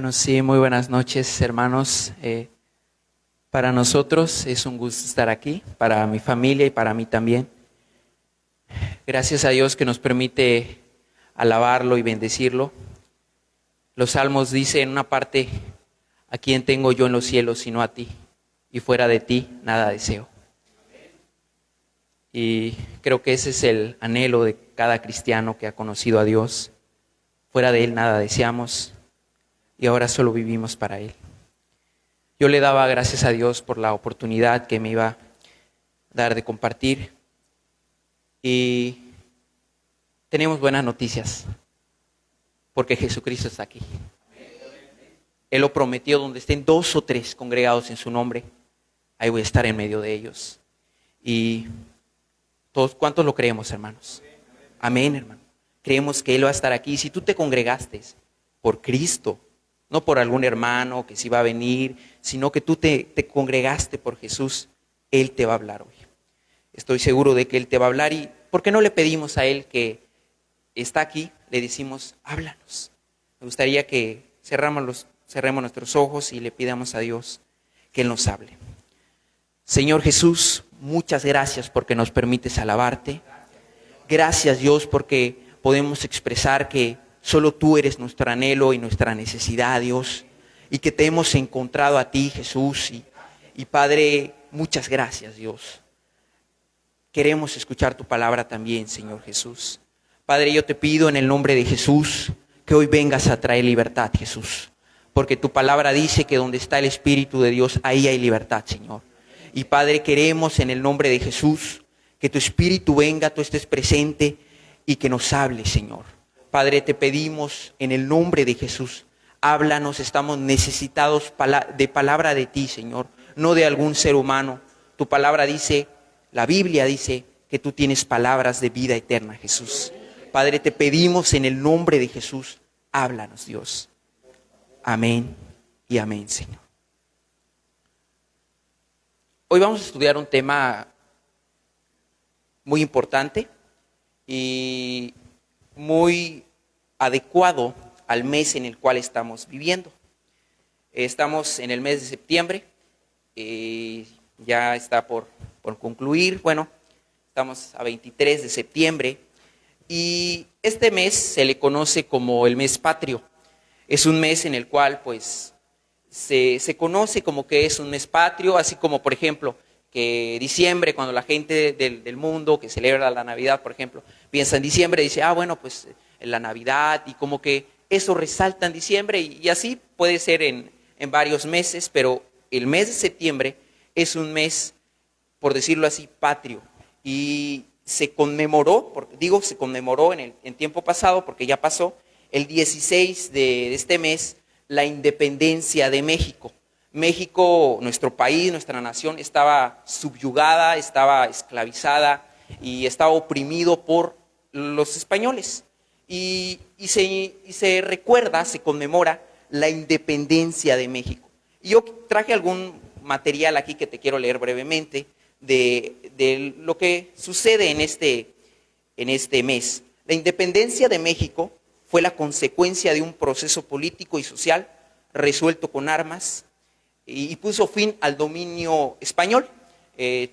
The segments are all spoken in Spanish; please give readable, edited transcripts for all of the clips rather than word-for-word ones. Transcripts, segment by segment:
Bueno, sí, muy buenas noches, hermanos. Para nosotros es un gusto estar aquí, para mi familia y para mí también. Gracias a Dios que nos permite alabarlo y bendecirlo. Los salmos dicen en una parte: ¿a quién tengo yo en los cielos sino a ti? Y fuera de ti nada deseo. Y creo que ese es el anhelo de cada cristiano que ha conocido a Dios. Fuera de Él nada deseamos y ahora solo vivimos para Él. Yo le daba gracias a Dios por la oportunidad que me iba a dar de compartir. Y tenemos buenas noticias, porque Jesucristo está aquí. Él lo prometió: donde estén 2 o 3 congregados en su nombre, ahí voy a estar en medio de ellos. Y todos, ¿cuántos lo creemos, hermanos? Amén, hermano. Creemos que Él va a estar aquí. Si tú te congregaste por Cristo, no por algún hermano que sí va a venir, sino que tú te congregaste por Jesús, Él te va a hablar hoy. Estoy seguro de que Él te va a hablar. ¿Y por qué no le pedimos a Él que está aquí? Le decimos: háblanos. Me gustaría que cerremos nuestros ojos y le pidamos a Dios que Él nos hable. Señor Jesús, muchas gracias porque nos permites alabarte. Gracias, Dios, porque podemos expresar que solo tú eres nuestro anhelo y nuestra necesidad, Dios, y que te hemos encontrado a ti, Jesús. Y Padre, muchas gracias, Dios. Queremos escuchar tu palabra también, Señor Jesús. Padre, yo te pido en el nombre de Jesús que hoy vengas a traer libertad, Jesús, porque tu palabra dice que donde está el Espíritu de Dios, ahí hay libertad, Señor. Y Padre, queremos en el nombre de Jesús que tu Espíritu venga, tú estés presente y que nos hable, Señor. Padre, te pedimos en el nombre de Jesús, háblanos, estamos necesitados de palabra de ti, Señor, no de algún ser humano. Tu palabra dice, la Biblia dice que tú tienes palabras de vida eterna, Jesús. Padre, te pedimos en el nombre de Jesús, háblanos, Dios. Amén y amén, Señor. Hoy vamos a estudiar un tema muy importante y muy adecuado al mes en el cual estamos viviendo. Estamos en el mes de septiembre, ya está por concluir. Bueno, estamos a 23 de septiembre y este mes se le conoce como el mes patrio. Es un mes en el cual pues se conoce como que es un mes patrio, así como por ejemplo que diciembre, cuando la gente del mundo que celebra la Navidad, por ejemplo, piensa en diciembre, dice, bueno, pues en la Navidad, y como que eso resalta en diciembre, y así puede ser en varios meses, pero el mes de septiembre es un mes, por decirlo así, patrio, y se conmemoró en tiempo pasado, porque ya pasó, el 16 de este mes, la independencia de México. México, nuestro país, nuestra nación, estaba subyugada, estaba esclavizada y estaba oprimido por los españoles. Y se recuerda, se conmemora la independencia de México. Y yo traje algún material aquí que te quiero leer brevemente de lo que sucede en este mes. La independencia de México fue la consecuencia de un proceso político y social resuelto con armas, y puso fin al dominio español. En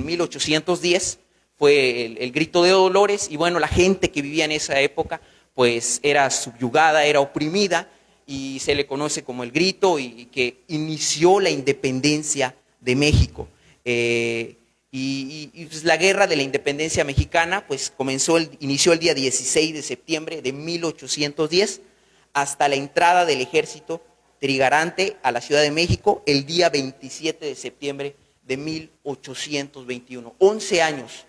1810 fue el grito de Dolores, y bueno, la gente que vivía en esa época pues era subyugada, era oprimida, y se le conoce como el grito, y que inició la independencia de México. Pues la guerra de la independencia mexicana pues inició el día 16 de septiembre de 1810 hasta la entrada del ejército trigarante a la Ciudad de México el día 27 de septiembre de 1821. 11 años.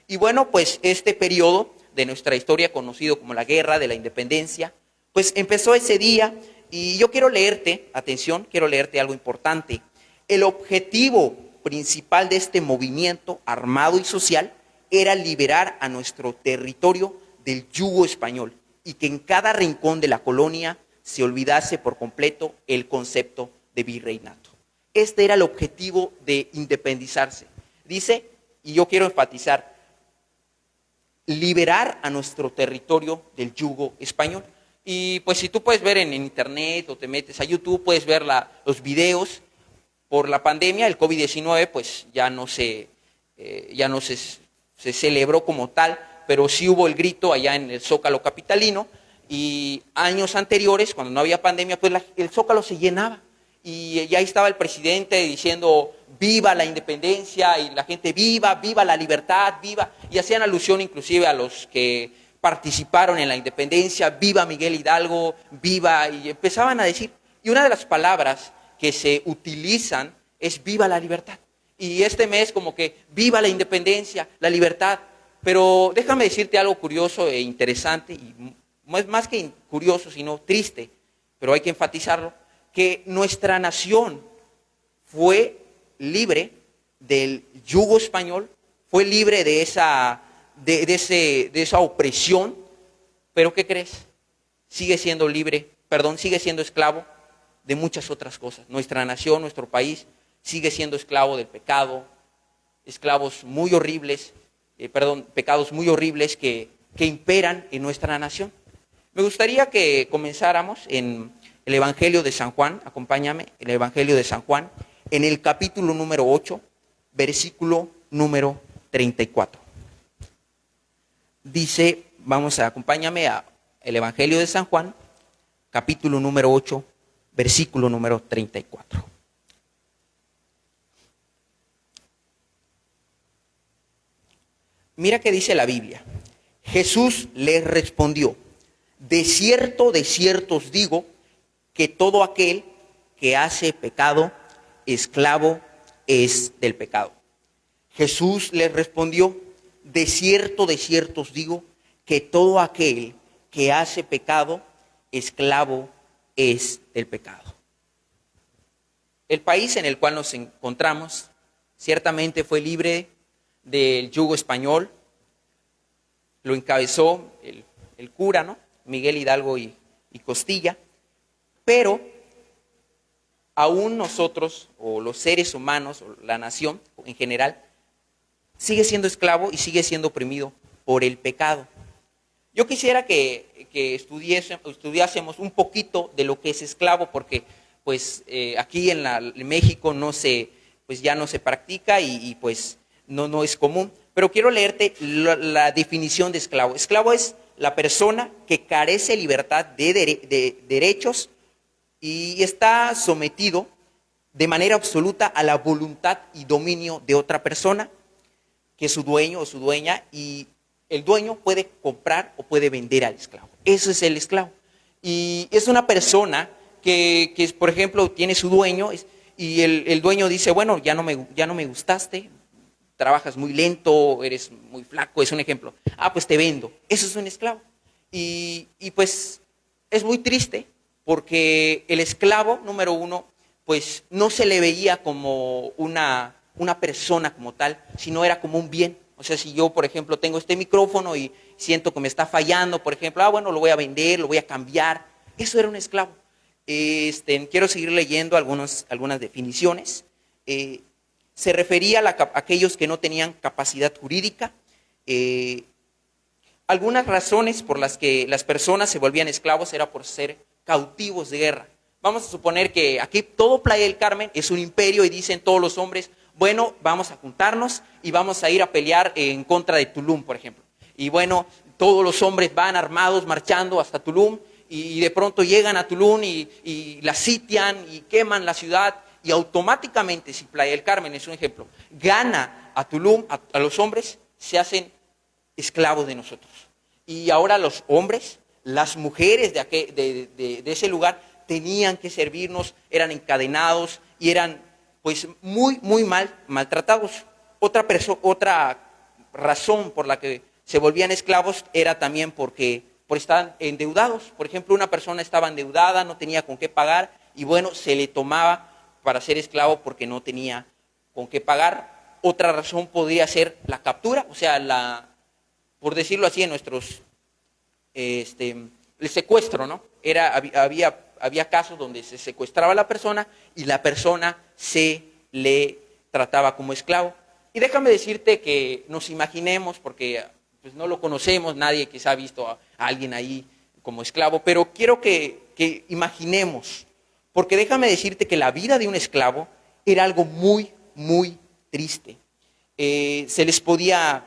Y bueno, pues este periodo de nuestra historia, conocido como la Guerra de la Independencia, pues empezó ese día, y yo quiero leerte, atención, quiero leerte algo importante. El objetivo principal de este movimiento armado y social era liberar a nuestro territorio del yugo español, y que en cada rincón de la colonia se olvidase por completo el concepto de virreinato. Este era el objetivo de independizarse. Dice, y yo quiero enfatizar, liberar a nuestro territorio del yugo español. Y pues si tú puedes ver en internet o te metes a YouTube, puedes ver los videos. Por la pandemia, el COVID-19, pues ya no se celebró como tal, pero sí hubo el grito allá en el Zócalo capitalino, y años anteriores, cuando no había pandemia, pues el Zócalo se llenaba, y ya estaba el presidente diciendo viva la independencia, y la gente viva, viva la libertad, viva, y hacían alusión inclusive a los que participaron en la independencia, viva Miguel Hidalgo, viva, y empezaban a decir, y una de las palabras que se utilizan es viva la libertad. Y este mes como que viva la independencia, la libertad. Pero déjame decirte algo curioso e interesante, y más que curioso, sino triste, pero hay que enfatizarlo, que nuestra nación fue libre del yugo español, fue libre de esa opresión, pero ¿qué crees? Sigue siendo libre, sigue siendo esclavo de muchas otras cosas. Nuestra nación, nuestro país, sigue siendo esclavo del pecado, pecados muy horribles que imperan en nuestra nación. Me gustaría que comenzáramos en el Evangelio de San Juan, acompáñame, el Evangelio de San Juan, en el capítulo número 8, versículo número 34. Dice, acompáñame a el Evangelio de San Juan, capítulo número 8, versículo número 34. Mira qué dice la Biblia. Jesús les respondió, de cierto os digo, que todo aquel que hace pecado, esclavo es del pecado. Jesús les respondió, de cierto os digo, que todo aquel que hace pecado, esclavo es del pecado. El país en el cual nos encontramos ciertamente fue libre del yugo español, lo encabezó el cura, ¿no? Miguel Hidalgo y Costilla, pero aún nosotros, o los seres humanos, o la nación en general, sigue siendo esclavo y sigue siendo oprimido por el pecado. Yo quisiera que estudiásemos un poquito de lo que es esclavo, porque pues aquí en México ya no se practica y pues no es común. Pero quiero leerte la definición de esclavo. Esclavo es la persona que carece de libertad de derechos y está sometido de manera absoluta a la voluntad y dominio de otra persona, que es su dueño o su dueña, y el dueño puede comprar o puede vender al esclavo. Eso es el esclavo. Y es una persona que por ejemplo, tiene su dueño y el dueño dice, bueno, ya no me gustaste, trabajas muy lento, eres muy flaco, es un ejemplo. Pues te vendo. Eso es un esclavo. Y pues es muy triste porque el esclavo, número uno, pues no se le veía como una persona como tal, sino era como un bien. O sea, si yo, por ejemplo, tengo este micrófono y siento que me está fallando, por ejemplo, bueno, lo voy a vender, lo voy a cambiar. Eso era un esclavo. Quiero seguir leyendo algunas definiciones. Se refería a aquellos que no tenían capacidad jurídica. Algunas razones por las que las personas se volvían esclavos era por ser cautivos de guerra. Vamos a suponer que aquí todo Playa del Carmen es un imperio y dicen todos los hombres, bueno, vamos a juntarnos y vamos a ir a pelear en contra de Tulum, por ejemplo. Y bueno, todos los hombres van armados marchando hasta Tulum y de pronto llegan a Tulum y la sitian y queman la ciudad. Y automáticamente, si Playa del Carmen es un ejemplo, gana a Tulum, a los hombres, se hacen esclavos de nosotros. Y ahora los hombres, las mujeres de ese lugar tenían que servirnos, eran encadenados y eran pues muy maltratados. Otra razón por la que se volvían esclavos era también por estar endeudados. Por ejemplo, una persona estaba endeudada, no tenía con qué pagar y bueno, se le tomaba para ser esclavo porque no tenía con qué pagar. Otra razón podría ser la captura, o sea, por decirlo así, en nuestros, el secuestro, ¿no? Había casos donde se secuestraba a la persona y la persona se le trataba como esclavo. Y déjame decirte que nos imaginemos, porque pues no lo conocemos, nadie quizá ha visto a alguien ahí como esclavo, pero quiero que imaginemos, porque déjame decirte que la vida de un esclavo era algo muy, muy triste. Se les podía,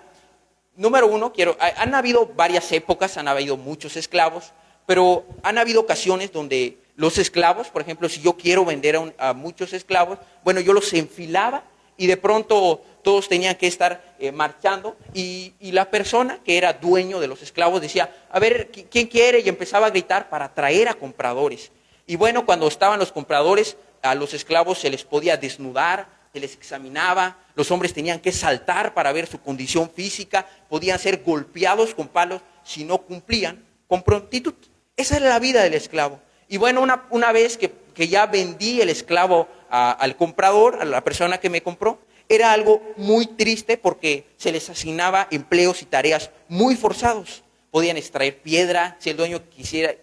número uno, han habido varias épocas, han habido muchos esclavos, pero han habido ocasiones donde los esclavos, por ejemplo, si yo quiero vender a muchos esclavos, bueno, yo los enfilaba y de pronto todos tenían que estar marchando y la persona que era dueño de los esclavos decía, a ver, ¿quién quiere? Y empezaba a gritar para atraer a compradores. Y bueno, cuando estaban los compradores, a los esclavos se les podía desnudar, se les examinaba, los hombres tenían que saltar para ver su condición física, podían ser golpeados con palos si no cumplían con prontitud. Esa era la vida del esclavo. Y bueno, una vez que ya vendí el esclavo al comprador, a la persona que me compró, era algo muy triste porque se les asignaba empleos y tareas muy forzados. Podían extraer piedra, si el dueño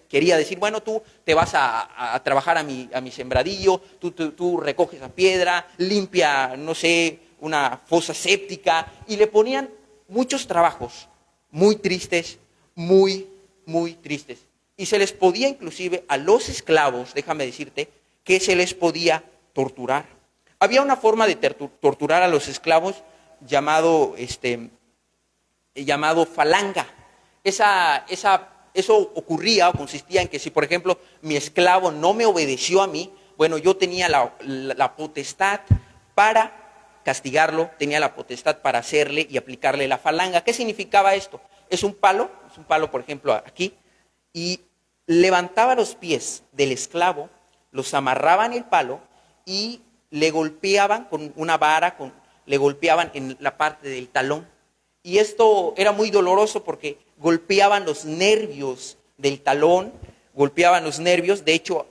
quería decir, bueno, tú te vas a trabajar a mi sembradillo, tú recoges la piedra, limpia, no sé, una fosa séptica, y le ponían muchos trabajos muy tristes, muy, muy tristes. Y se les podía inclusive a los esclavos, déjame decirte, que se les podía torturar. Había una forma de torturar a los esclavos llamado falanga. Eso ocurría o consistía en que si, por ejemplo, mi esclavo no me obedeció a mí, bueno, yo tenía la potestad para castigarlo, tenía la potestad para hacerle y aplicarle la falanga. ¿Qué significaba esto? Es un palo, por ejemplo, aquí, y levantaba los pies del esclavo, los amarraba en el palo y le golpeaban con una vara, le golpeaban en la parte del talón. Y esto era muy doloroso porque golpeaban los nervios del talón, golpeaban los nervios. De hecho,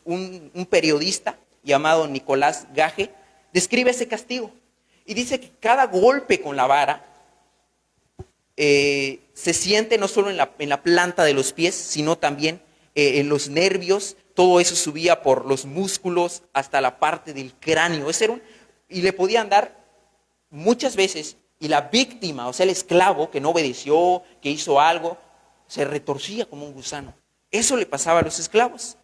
un periodista llamado Nicolás Gage describe ese castigo. Y dice que cada golpe con la vara se siente no solo en la planta de los pies, sino también en los nervios. Todo eso subía por los músculos hasta la parte del cráneo. Y le podían dar muchas veces, y la víctima, o sea, el esclavo que no obedeció, que hizo algo, se retorcía como un gusano. Eso le pasaba a los esclavos.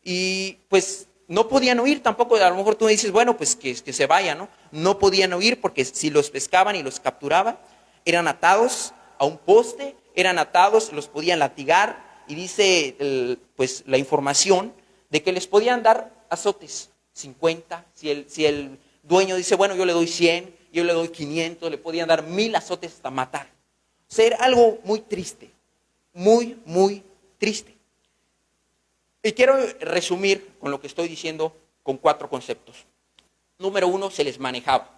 Y pues no podían huir tampoco. A lo mejor tú me dices, bueno, pues que se vayan, ¿no? No podían huir porque si los pescaban y los capturaban, eran atados a un poste, eran atados, los podían latigar. Y dice pues la información de que les podían dar azotes, 50, si el dueño dice, bueno, yo le doy 100, yo le doy 500, le podían dar 1000 azotes hasta matar. O sea, era algo muy triste, muy, muy triste. Y quiero resumir con lo que estoy diciendo con 4 conceptos. Número 1, se les manejaba.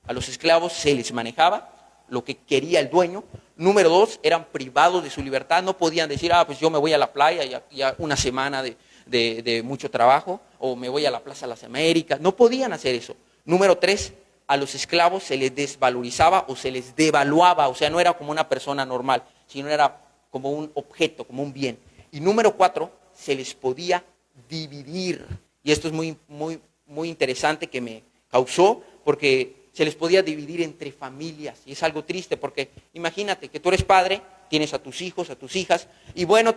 A los esclavos se les manejaba lo que quería el dueño. Número 2, eran privados de su libertad, no podían decir, pues yo me voy a la playa, ya una semana de mucho trabajo, o me voy a la Plaza de las Américas, no podían hacer eso. Número 3, a los esclavos se les desvalorizaba o se les devaluaba, o sea, no era como una persona normal, sino era como un objeto, como un bien. Y número 4, se les podía dividir, y esto es muy, muy, muy interesante que me causó, porque se les podía dividir entre familias, y es algo triste, porque imagínate que tú eres padre, tienes a tus hijos, a tus hijas, y bueno,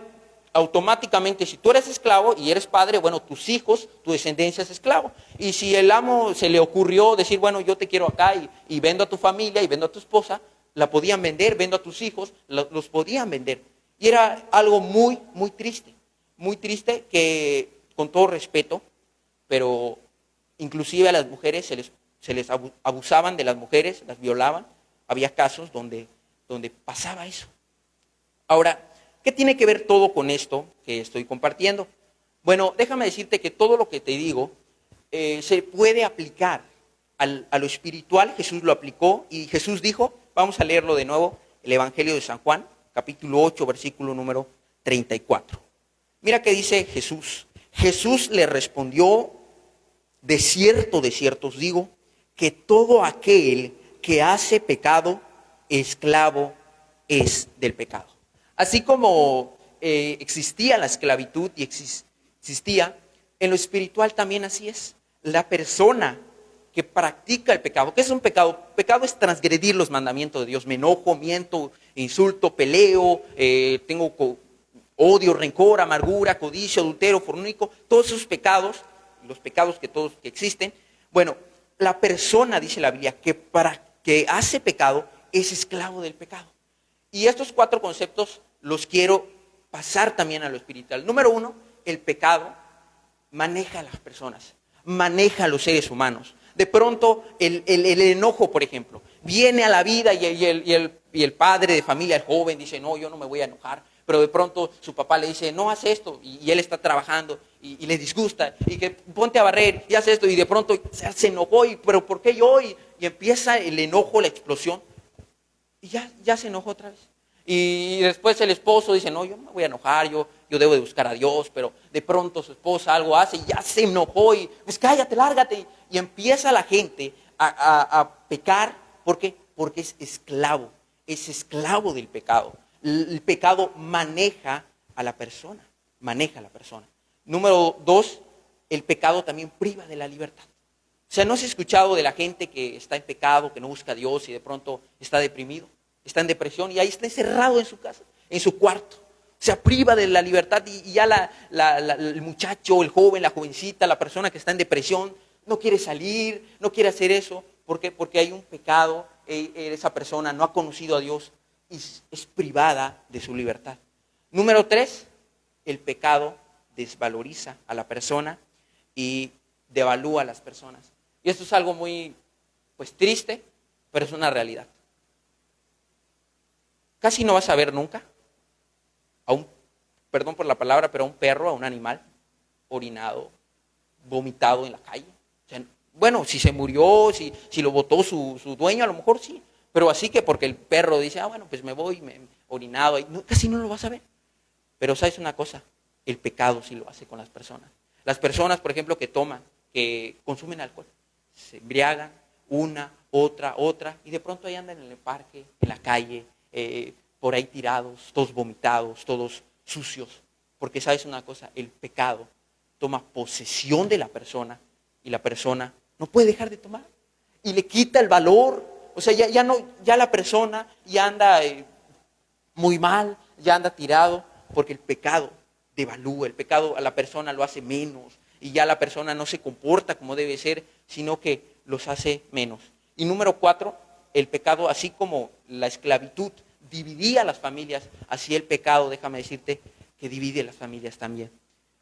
automáticamente si tú eres esclavo y eres padre, bueno, tus hijos, tu descendencia es esclavo. Y si el amo se le ocurrió decir, bueno, yo te quiero acá y vendo a tu familia y vendo a tu esposa, la podían vender, vendo a tus hijos, los podían vender. Y era algo muy, muy triste que, con todo respeto, pero inclusive a las mujeres se les abusaban de las mujeres, las violaban. Había casos donde pasaba eso. Ahora, ¿qué tiene que ver todo con esto que estoy compartiendo? Bueno, déjame decirte que todo lo que te digo se puede aplicar a lo espiritual. Jesús lo aplicó y Jesús dijo, vamos a leerlo de nuevo, el Evangelio de San Juan, capítulo 8, versículo número 34. Mira qué dice Jesús. Jesús le respondió, de cierto os digo, que todo aquel que hace pecado, esclavo es del pecado. Así como existía la esclavitud y existía, en lo espiritual también así es. La persona que practica el pecado, ¿qué es un pecado? Pecado es transgredir los mandamientos de Dios. Me enojo, miento, insulto, peleo, tengo odio, rencor, amargura, codicia, adulterio, fornico, todos esos pecados, los pecados que todos que existen. Bueno, la persona, dice la Biblia, que para que hace pecado es esclavo del pecado. Y estos 4 conceptos los quiero pasar también a lo espiritual. Número 1, el pecado maneja a las personas, maneja a los seres humanos. De pronto, el enojo, por ejemplo, viene a la vida y el padre de familia, el joven, dice, no, yo no me voy a enojar. Pero de pronto su papá le dice, no, haz esto, y él está trabajando y le disgusta, y que ponte a barrer y haz esto, y de pronto se enojó, pero ¿por qué yo? Y empieza el enojo, la explosión, y ya se enojó otra vez. Y después el esposo dice, no, yo no me voy a enojar, yo debo de buscar a Dios, pero de pronto su esposa algo hace y ya se enojó, y pues cállate, lárgate, y empieza la gente a pecar. ¿Por qué? Porque es esclavo del pecado. El pecado maneja a la persona, Número 2, el pecado también priva de la libertad. O sea, ¿no has escuchado de la gente que está en pecado, que no busca a Dios y de pronto está deprimido, está en depresión y ahí está encerrado en su casa, en su cuarto? O sea, priva de la libertad y ya el muchacho, el joven, la jovencita, la persona que está en depresión, no quiere salir, no quiere hacer eso. ¿Por qué? Porque hay un pecado, esa persona no ha conocido a Dios y es privada de su libertad. Número 3, el pecado desvaloriza a la persona y devalúa a las personas. Y esto es algo muy, triste, pero es una realidad. Casi no vas a ver nunca perdón por la palabra, pero a un perro, a un animal, orinado, vomitado en la calle. O sea, bueno, si se murió, si lo botó su dueño, a lo mejor sí. Pero así que porque el perro dice, bueno, pues me voy, orinado, casi no lo vas a ver. Pero ¿sabes una cosa? El pecado sí lo hace con las personas. Las personas, por ejemplo, que toman, que consumen alcohol, se embriagan, una, otra, y de pronto ahí andan en el parque, en la calle, por ahí tirados, todos vomitados, todos sucios. Porque ¿sabes una cosa? El pecado toma posesión de la persona y la persona no puede dejar de tomar. Y le quita el valor. O sea, ya la persona ya anda muy mal, ya anda tirado, porque el pecado devalúa, el pecado a la persona lo hace menos, y ya la persona no se comporta como debe ser, sino que los hace menos. Y número 4, el pecado, así como la esclavitud dividía a las familias, así el pecado, déjame decirte, que divide las familias también.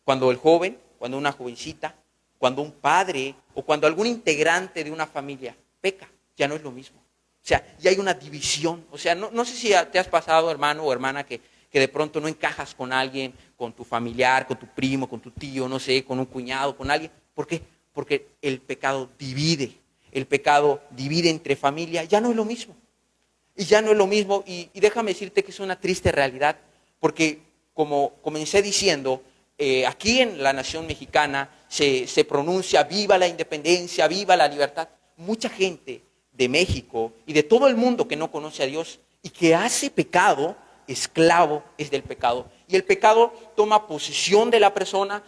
Cuando el joven, cuando una jovencita, cuando un padre o cuando algún integrante de una familia peca, ya no es lo mismo. O sea, ya hay una división. O sea, no sé si te has pasado, hermano o hermana, que de pronto no encajas con alguien, con tu familiar, con tu primo, con tu tío, no sé, con un cuñado, con alguien. ¿Por qué? Porque el pecado divide entre familia, ya no es lo mismo. Y ya no es lo mismo, y déjame decirte que es una triste realidad, porque como comencé diciendo, aquí en la nación mexicana se pronuncia viva la independencia, viva la libertad. Mucha gente de México y de todo el mundo que no conoce a Dios y que hace pecado, esclavo es del pecado. Y el pecado toma posesión de la persona,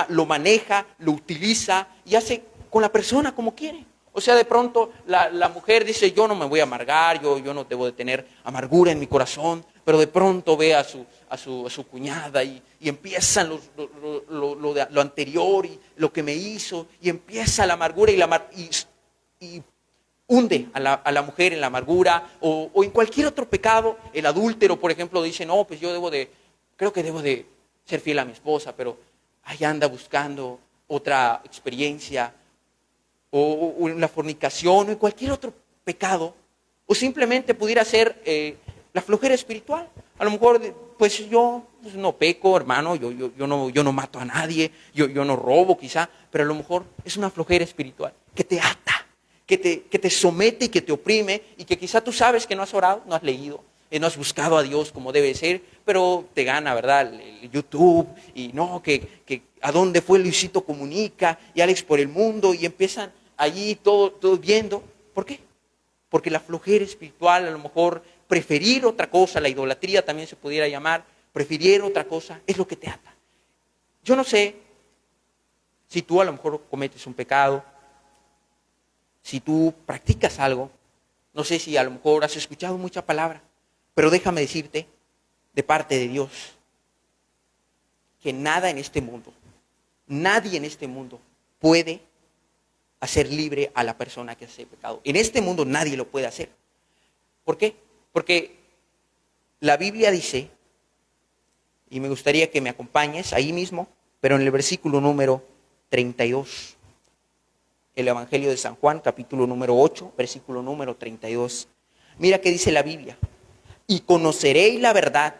lo maneja, lo utiliza y hace con la persona como quiere. O sea, de pronto la mujer dice, yo no me voy a amargar, yo no debo de tener amargura en mi corazón, pero de pronto ve a su cuñada y empiezan lo anterior y lo que me hizo, y empieza la amargura y hunde a la mujer en la amargura, o en cualquier otro pecado. El adúltero, por ejemplo, dice, no, pues creo que debo de ser fiel a mi esposa, pero ahí anda buscando otra experiencia, o en la fornicación, o en cualquier otro pecado, o simplemente pudiera ser la flojera espiritual. A lo mejor, pues yo no peco, hermano, yo no mato a nadie, yo no robo quizá, pero a lo mejor es una flojera espiritual que te ata, que te somete y que te oprime, y que quizá tú sabes que no has orado, no has leído, no has buscado a Dios como debe ser, pero te gana, ¿verdad? El YouTube, y no, que a dónde fue Luisito Comunica, y Alex por el Mundo, y empiezan allí todo viendo. ¿Por qué? Porque la flojera espiritual, a lo mejor preferir otra cosa, la idolatría también se pudiera llamar, preferir otra cosa, es lo que te ata. Yo no sé si tú a lo mejor cometes un pecado, si tú practicas algo, no sé si a lo mejor has escuchado mucha palabra, pero déjame decirte, de parte de Dios, que nada en este mundo, nadie en este mundo puede hacer libre a la persona que hace pecado. En este mundo nadie lo puede hacer. ¿Por qué? Porque la Biblia dice, y me gustaría que me acompañes ahí mismo, pero en el versículo número 32, el Evangelio de San Juan, capítulo número 8, versículo número 32. Mira qué dice la Biblia: y conoceréis la verdad,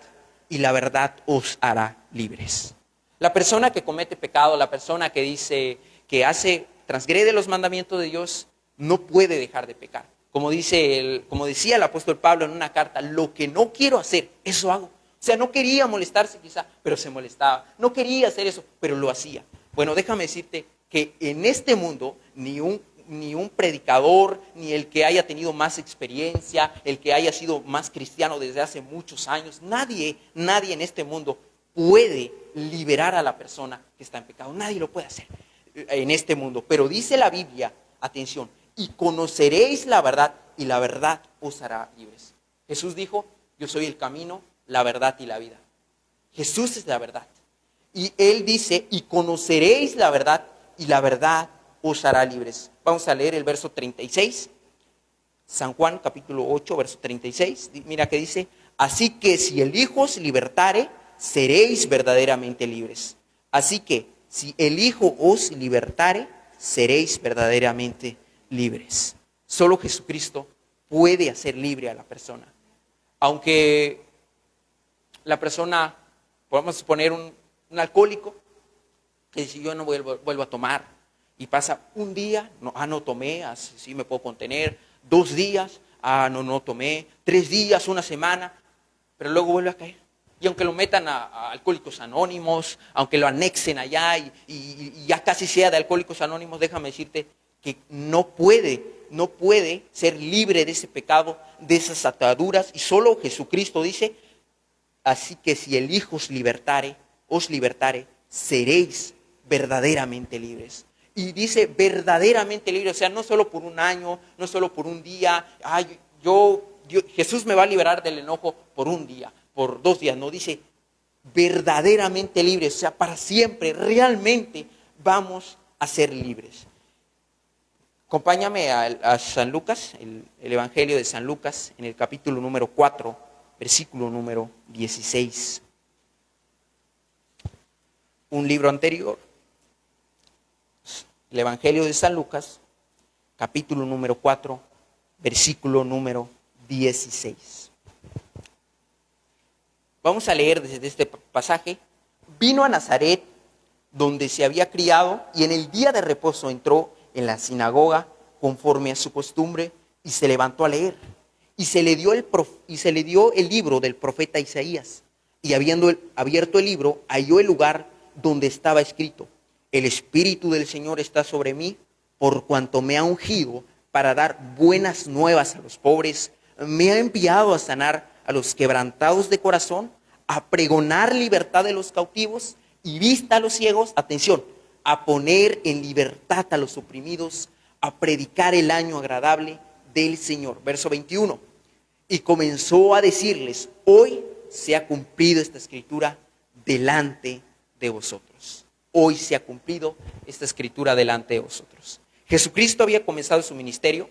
y la verdad os hará libres. La persona que comete pecado, la persona que dice, que transgrede los mandamientos de Dios, no puede dejar de pecar. Como decía el apóstol Pablo en una carta, lo que no quiero hacer, eso hago. O sea, no quería molestarse quizá, pero se molestaba. No quería hacer eso, pero lo hacía. Bueno, déjame decirte que en este mundo ni un predicador, ni el que haya tenido más experiencia, el que haya sido más cristiano desde hace muchos años, nadie en este mundo puede liberar a la persona que está en pecado. Nadie lo puede hacer en este mundo. Pero dice la Biblia, atención, y conoceréis la verdad, y la verdad os hará libres. Jesús dijo, yo soy el camino, la verdad y la vida. Jesús es la verdad. Y Él dice, y conoceréis la verdad, y la verdad os hará libres. Vamos a leer el verso 36. San Juan, capítulo 8, verso 36. Mira que dice, así que si el Hijo os libertare, seréis verdaderamente libres. Así que si el Hijo os libertare, seréis verdaderamente libres. Solo Jesucristo puede hacer libre a la persona. Aunque la persona, podemos poner un alcohólico, que dice, yo no vuelvo a tomar, y pasa un día, no tomé, así sí me puedo contener, 2 días, no tomé, 3 días, una semana, pero luego vuelve a caer. Y aunque lo metan a Alcohólicos Anónimos, aunque lo anexen allá y ya casi sea de Alcohólicos Anónimos, déjame decirte que no puede ser libre de ese pecado, de esas ataduras, y solo Jesucristo dice, así que si el Hijo os libertare, seréis verdaderamente libres. Y dice verdaderamente libres, o sea, no solo por un año, no solo por un día, Jesús me va a liberar del enojo por un día, por 2 días, no, dice verdaderamente libres, o sea, para siempre, realmente vamos a ser libres. Acompáñame a San Lucas, el Evangelio de San Lucas, en el capítulo número 4, versículo número 16. Un libro anterior, el Evangelio de San Lucas, capítulo número 4, versículo número 16. Vamos a leer desde este pasaje. Vino a Nazaret, donde se había criado, y en el día de reposo entró en la sinagoga conforme a su costumbre y se levantó a leer. Y se le dio el libro del profeta Isaías. Y habiendo abierto el libro, halló el lugar donde estaba escrito: el Espíritu del Señor está sobre mí, por cuanto me ha ungido para dar buenas nuevas a los pobres, me ha enviado a sanar a los quebrantados de corazón, a pregonar libertad de los cautivos y vista a los ciegos, atención, a poner en libertad a los oprimidos, a predicar el año agradable del Señor. Verso 21. Y comenzó a decirles: hoy se ha cumplido esta escritura delante de vosotros. Hoy se ha cumplido esta escritura delante de vosotros. Jesucristo había comenzado su ministerio,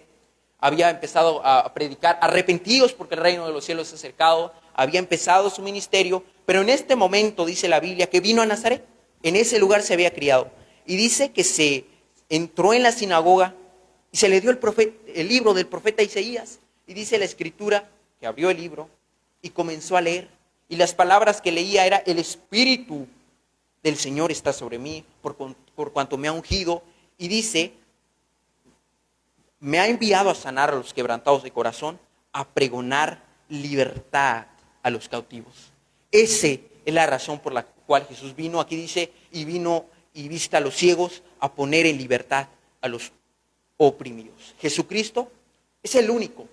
había empezado a predicar: arrepentidos porque el reino de los cielos se ha acercado. Había empezado su ministerio, pero en este momento dice la Biblia que vino a Nazaret. En ese lugar se había criado. Y dice que se entró en la sinagoga y se le dio el libro del profeta Isaías. Y dice la escritura que abrió el libro y comenzó a leer. Y las palabras que leía era: el Espíritu del Señor está sobre mí, por cuanto me ha ungido. Y dice: me ha enviado a sanar a los quebrantados de corazón, a pregonar libertad a los cautivos. Esa es la razón por la cual Jesús vino. Aquí dice: y vino y vista a los ciegos, a poner en libertad a los oprimidos. Jesucristo es el único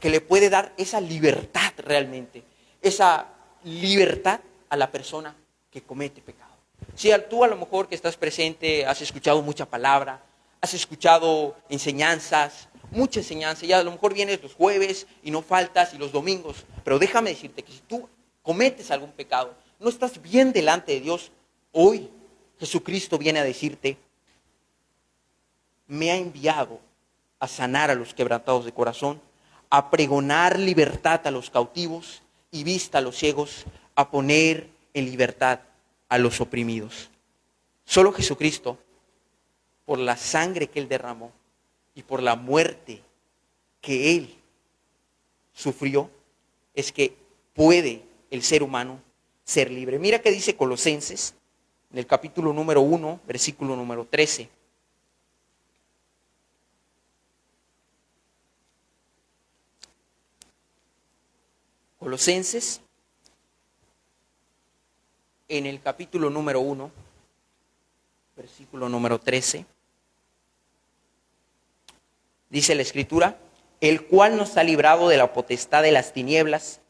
que le puede dar esa libertad realmente, esa libertad a la persona que comete pecado. Si tú a lo mejor que estás presente has escuchado mucha palabra, has escuchado enseñanzas, mucha enseñanza, ya a lo mejor vienes los jueves y no faltas, y los domingos, pero déjame decirte que si tú cometes algún pecado, no estás bien delante de Dios Hoy Jesucristo viene a decirte, me ha enviado a sanar a los quebrantados de corazón, a pregonar libertad a los cautivos y vista a los ciegos, a poner en libertad a los oprimidos. Solo Jesucristo, por la sangre que Él derramó y por la muerte que Él sufrió, es que puede el ser humano ser libre. Mira qué dice Colosenses, en el capítulo número 1, versículo número 13. Colosenses, en el capítulo número 1, versículo número 13, dice la Escritura, el cual nos ha librado de la potestad de las tinieblas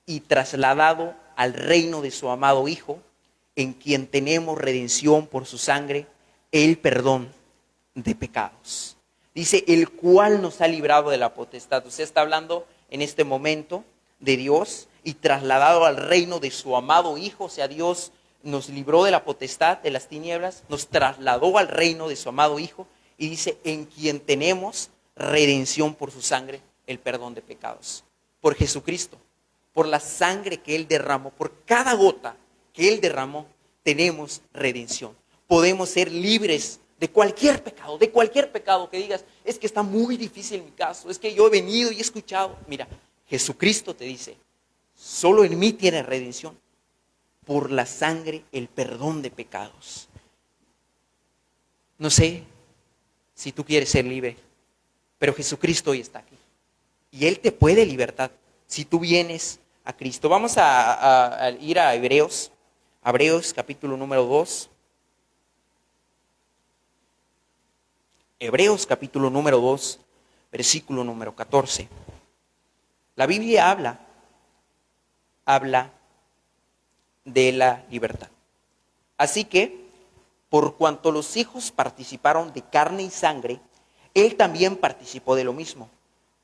y trasladado al reino de su amado Hijo, en quien tenemos redención por su sangre, el perdón de pecados. Dice, el cual nos ha librado de la potestad. Usted está hablando en este momento de Dios y trasladado al reino de su amado Hijo. O sea, Dios nos libró de la potestad de las tinieblas, nos trasladó al reino de su amado Hijo y dice, en quien tenemos redención por su sangre, el perdón de pecados. Por Jesucristo, por la sangre que Él derramó, por cada gota que Él derramó, tenemos redención. Podemos ser libres de cualquier pecado que digas, es que está muy difícil mi caso, es que yo he venido y he escuchado. Mira, Jesucristo te dice, solo en mí tienes redención. Por la sangre, el perdón de pecados. No sé si tú quieres ser libre, pero Jesucristo hoy está aquí. Y Él te puede libertar si tú vienes a Cristo. Vamos a ir a Hebreos capítulo número 2. Hebreos capítulo número 2, versículo número 14. La Biblia habla de la libertad. Así que, por cuanto los hijos participaron de carne y sangre, Él también participó de lo mismo,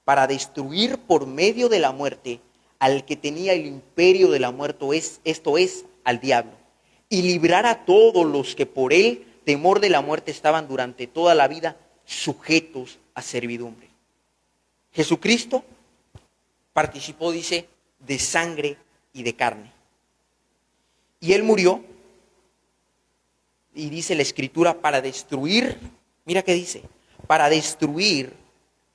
para destruir por medio de la muerte al que tenía el imperio de la muerte, esto es, al diablo, y librar a todos los que por el temor de la muerte estaban durante toda la vida sujetos a servidumbre. Jesucristo participó, dice, de sangre y de carne. Y Él murió, y dice la Escritura, para destruir, mira qué dice, para destruir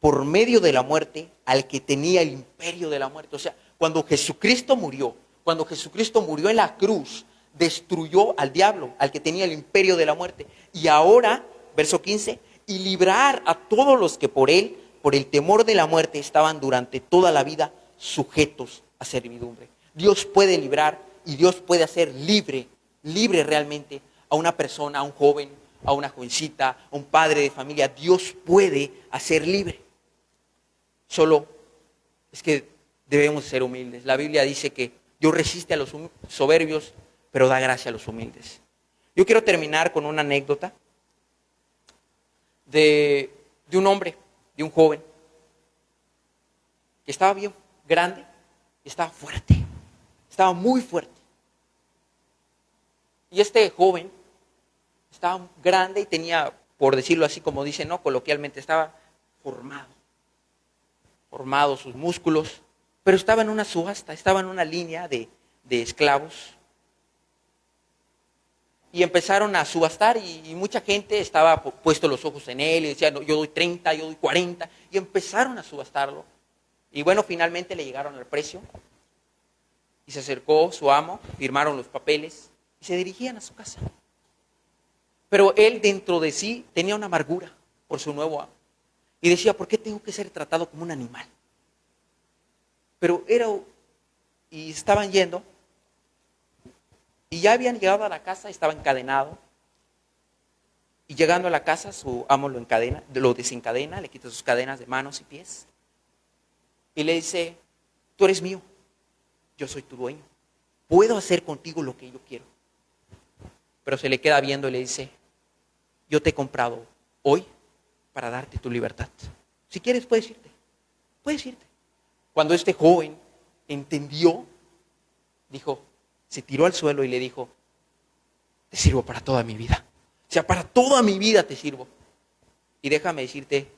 por medio de la muerte al que tenía el imperio de la muerte. O sea, cuando Jesucristo murió en la cruz, destruyó al diablo, al que tenía el imperio de la muerte. Y ahora, verso 15, y librar a todos los que por él, por el temor de la muerte, estaban durante toda la vida sujetos a servidumbre. Dios puede librar y Dios puede hacer libre realmente a una persona, a un joven, a una jovencita, a un padre de familia. Dios puede hacer libre. Solo es que debemos ser humildes. La Biblia dice que Dios resiste a los soberbios, pero da gracia a los humildes. Yo quiero terminar con una anécdota de un hombre, de un joven, que estaba bien grande, estaba fuerte, estaba muy fuerte. Y este joven estaba grande y tenía, por decirlo así como dicen, ¿no?, coloquialmente, estaba formado sus músculos, pero estaba en una subasta, estaba en una línea de esclavos. Y empezaron a subastar y mucha gente estaba puesto los ojos en él y decía, no, yo doy 30, yo doy 40. Y empezaron a subastarlo. Y bueno, finalmente le llegaron al precio. Y se acercó su amo, firmaron los papeles y se dirigían a su casa. Pero él dentro de sí tenía una amargura por su nuevo amo. Y decía, ¿por qué tengo que ser tratado como un animal? Pero y estaban yendo. Y ya habían llegado a la casa, estaba encadenado. Y llegando a la casa, su amo lo desencadena, le quita sus cadenas de manos y pies. Y le dice, tú eres mío, yo soy tu dueño. Puedo hacer contigo lo que yo quiero. Pero se le queda viendo y le dice, yo te he comprado hoy para darte tu libertad. Si quieres, puedes irte. Puedes irte. Cuando este joven entendió, se tiró al suelo y le dijo, te sirvo para toda mi vida. O sea, para toda mi vida te sirvo. Y déjame decirte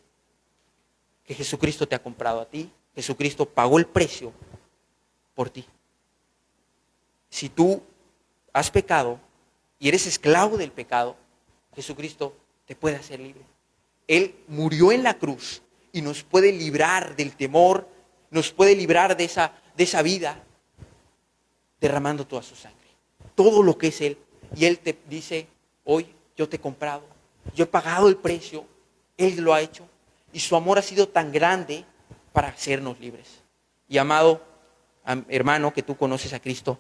que Jesucristo te ha comprado a ti. Jesucristo pagó el precio por ti. Si tú has pecado y eres esclavo del pecado, Jesucristo te puede hacer libre. Él murió en la cruz y nos puede librar del temor, nos puede librar de esa vida, derramando toda su sangre. Todo lo que es Él. Y Él te dice, hoy yo te he comprado, yo he pagado el precio, Él lo ha hecho. Y su amor ha sido tan grande para hacernos libres. Y amado hermano que tú conoces a Cristo,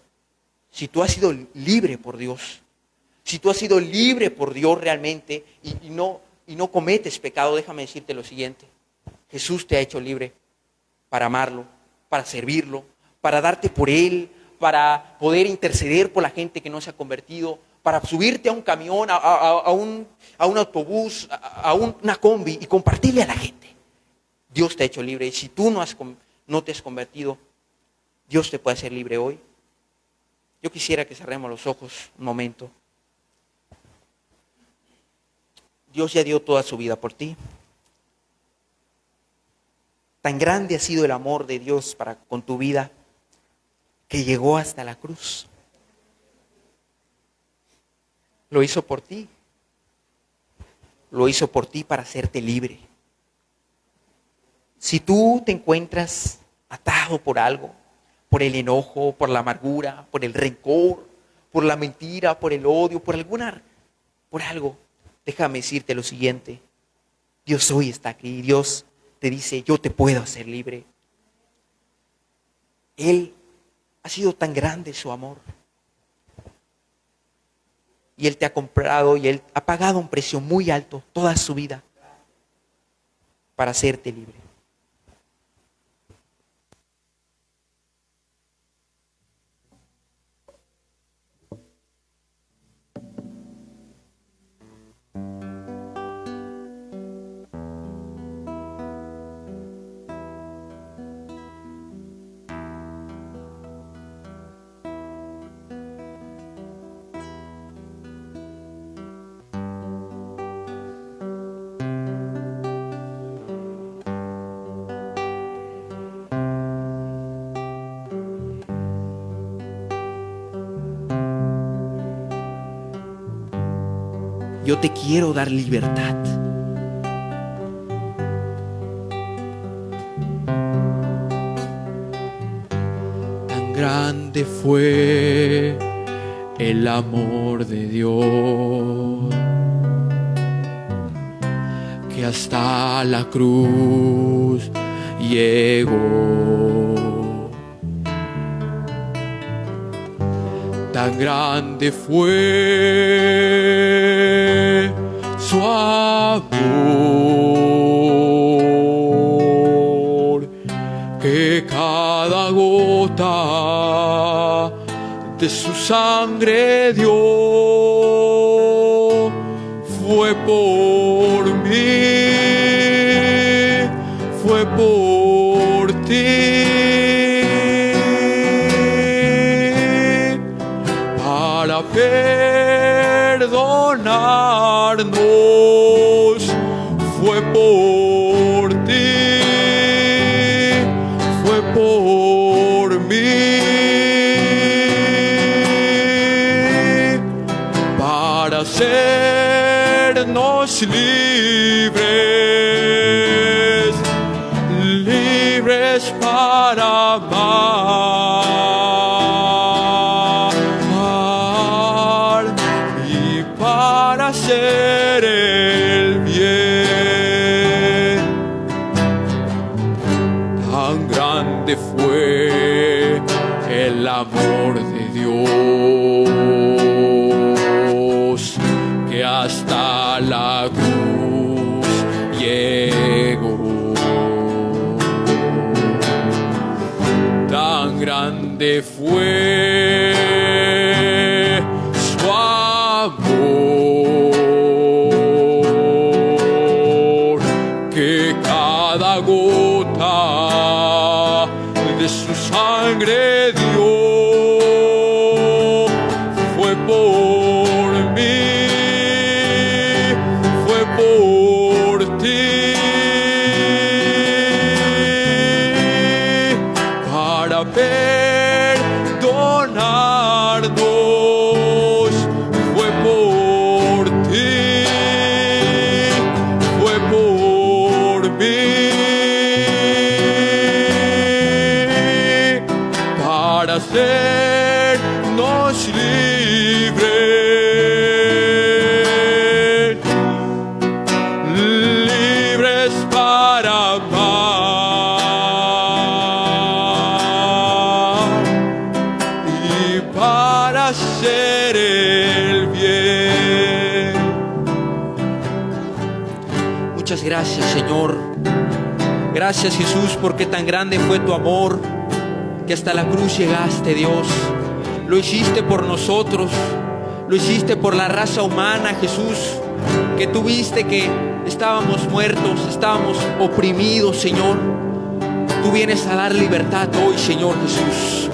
si tú has sido libre por Dios, si tú has sido libre por Dios realmente y no cometes pecado, déjame decirte lo siguiente. Jesús te ha hecho libre para amarlo, para servirlo, para darte por Él, para poder interceder por la gente que no se ha convertido, para subirte a un camión, a un autobús, a una combi y compartirle a la gente. Dios te ha hecho libre. Y si tú no te has convertido, Dios te puede hacer libre hoy. Yo quisiera que cerremos los ojos un momento. Dios ya dio toda su vida por ti. Tan grande ha sido el amor de Dios con tu vida que llegó hasta la cruz. Lo hizo por ti. Lo hizo por ti para hacerte libre. Si tú te encuentras atado por algo, por el enojo, por la amargura, por el rencor, por la mentira, por el odio, por algo, déjame decirte lo siguiente. Dios hoy está aquí. Dios te dice, yo te puedo hacer libre. Él ha sido tan grande su amor. Y Él te ha comprado y Él ha pagado un precio muy alto toda su vida para hacerte libre. Yo te quiero dar libertad. Tan grande fue el amor de Dios que hasta la cruz llegó. Tan grande fue su amor que cada gota de su sangre dio. Fue por mí, fue por ti. Perdonarnos, fue por ti, fue por mí, para hacernos libres, libres para amar. Hacer el bien. Tan grande fue el amor de Dios que hasta la cruz llegó. Tan grande fue su amor que cada gota de su sangre dio. Fue por hacernos libres, libres para amar y para hacer el bien. Muchas gracias, Señor. Gracias, Jesús, porque tan grande fue tu amor, que hasta la cruz llegaste, Dios. Lo hiciste por nosotros, lo hiciste por la raza humana, Jesús, que tú viste que estábamos muertos, estábamos oprimidos, Señor. Tú vienes a dar libertad hoy, Señor Jesús.